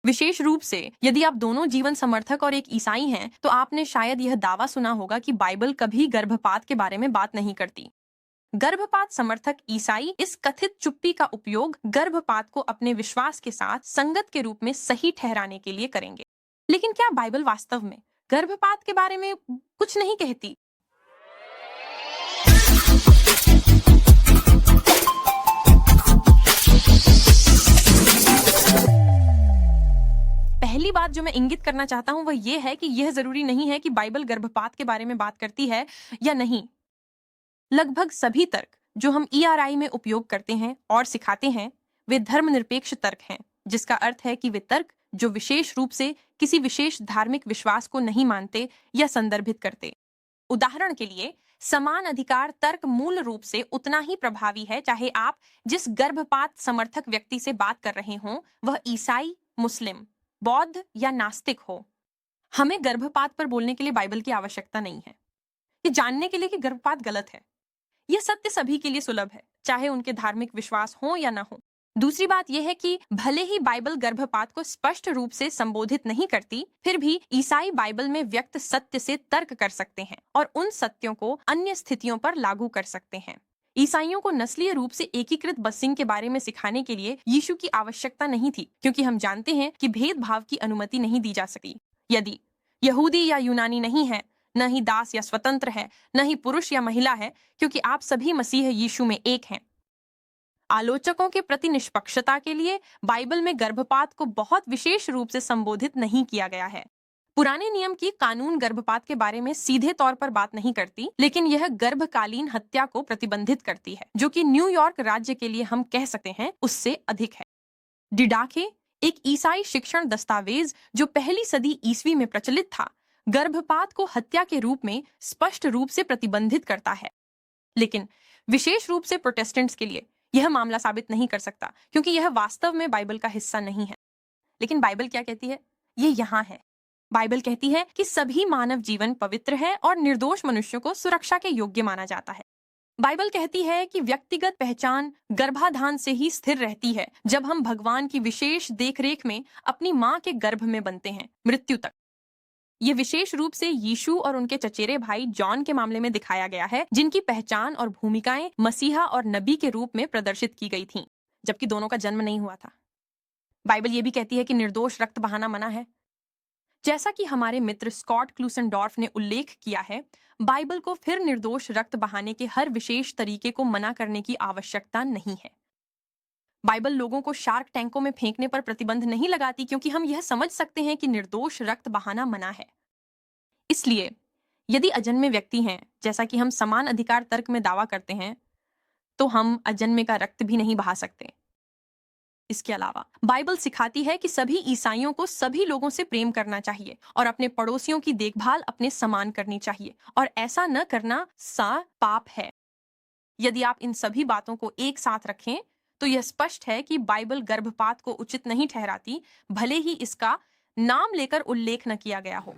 विशेष रूप से यदि आप दोनों जीवन समर्थक और एक ईसाई हैं, तो आपने शायद यह दावा सुना होगा कि बाइबल कभी गर्भपात के बारे में बात नहीं करती। गर्भपात समर्थक ईसाई इस कथित चुप्पी का उपयोग गर्भपात को अपने विश्वास के साथ संगत के रूप में सही ठहराने के लिए करेंगे। लेकिन क्या बाइबल वास्तव में गर्भपात के बारे में कुछ नहीं कहती? पहली बात जो मैं इंगित करना चाहता हूं वह यह है कि यह जरूरी नहीं है कि बाइबल गर्भपात के बारे में बात करती है या नहीं। लगभग सभी तर्क जो हम ERI में उपयोग करते हैं और सिखाते हैं वे धर्मनिरपेक्ष तर्क हैं, जिसका अर्थ है कि वे तर्क जो विशेष रूप से किसी विशेष धार्मिक विश्वास को नहीं मानते या संदर्भित करते। उदाहरण के लिए, समान अधिकार तर्क मूल रूप से उतना ही प्रभावी है चाहे आप जिस गर्भपात समर्थक व्यक्ति से बात कर रहे हों वह ईसाई, मुस्लिम, बौद्ध या नास्तिक हो। हमें गर्भपात पर बोलने के लिए बाइबल की आवश्यकता नहीं है, ये जानने के लिए कि गर्भपात गलत है। यह सत्य सभी के लिए सुलभ है, चाहे उनके धार्मिक विश्वास हो या ना हो। दूसरी बात यह है कि भले ही बाइबल गर्भपात को स्पष्ट रूप से संबोधित नहीं करती, फिर भी ईसाई बाइबल में व्यक्त सत्य से तर्क कर सकते हैं और उन सत्यों को अन्य स्थितियों पर लागू कर सकते हैं। ईसाइयों को नस्लीय रूप से एकीकृत बसिंग के बारे में सिखाने के लिए यीशु की आवश्यकता नहीं थी, क्योंकि हम जानते हैं कि भेदभाव की अनुमति नहीं दी जा सकती। यदि यहूदी या यूनानी नहीं है, न ही दास या स्वतंत्र है, न ही पुरुष या महिला है, क्योंकि आप सभी मसीह यीशु में एक हैं। आलोचकों के प्रति निष्पक्षता के लिए बाइबल में गर्भपात को बहुत विशेष रूप से संबोधित नहीं किया गया है। पुराने नियम की कानून गर्भपात के बारे में सीधे तौर पर बात नहीं करती, लेकिन यह गर्भकालीन हत्या को प्रतिबंधित करती है, जो कि न्यूयॉर्क राज्य के लिए हम कह सकते हैं उससे अधिक है। डिडाखे, एक ईसाई शिक्षण दस्तावेज जो पहली सदी ईस्वी में प्रचलित था, गर्भपात को हत्या के रूप में स्पष्ट रूप से प्रतिबंधित करता है। लेकिन विशेष रूप से प्रोटेस्टेंट्स के लिए यह मामला साबित नहीं कर सकता, क्योंकि यह वास्तव में बाइबल का हिस्सा नहीं है। लेकिन बाइबल क्या कहती है? यह यहाँ है। बाइबल कहती है कि सभी मानव जीवन पवित्र है और निर्दोष मनुष्यों को सुरक्षा के योग्य माना जाता है। बाइबल कहती है कि व्यक्तिगत पहचान गर्भाधान से ही स्थिर रहती है, जब हम भगवान की विशेष देखरेख में अपनी माँ के गर्भ में बनते हैं, मृत्यु तक। ये विशेष रूप से यीशु और उनके चचेरे भाई जॉन के मामले में दिखाया गया है, जिनकी पहचान और भूमिकाएं मसीहा और नबी के रूप में प्रदर्शित की गई थीं, जबकि दोनों का जन्म नहीं हुआ था। बाइबल ये भी कहती है कि निर्दोष रक्त बहाना मना है। जैसा कि हमारे मित्र स्कॉट क्लूसेनडॉर्फ ने उल्लेख किया है, बाइबल को फिर निर्दोष रक्त बहाने के हर विशेष तरीके को मना करने की आवश्यकता नहीं है। बाइबल लोगों को शार्क टैंकों में फेंकने पर प्रतिबंध नहीं लगाती, क्योंकि हम यह समझ सकते हैं कि निर्दोष रक्त बहाना मना है। इसलिए यदि अजन्मे व्यक्ति हैं, जैसा कि हम समान अधिकार तर्क में दावा करते हैं, तो हम अजन्मे का रक्त भी नहीं बहा सकते। इसके अलावा बाइबल सिखाती है कि सभी ईसाइयों को सभी लोगों से प्रेम करना चाहिए और अपने पड़ोसियों की देखभाल अपने समान करनी चाहिए, और ऐसा न करना पाप है। यदि आप इन सभी बातों को एक साथ रखें तो यह स्पष्ट है कि बाइबल गर्भपात को उचित नहीं ठहराती, भले ही इसका नाम लेकर उल्लेख न किया गया हो।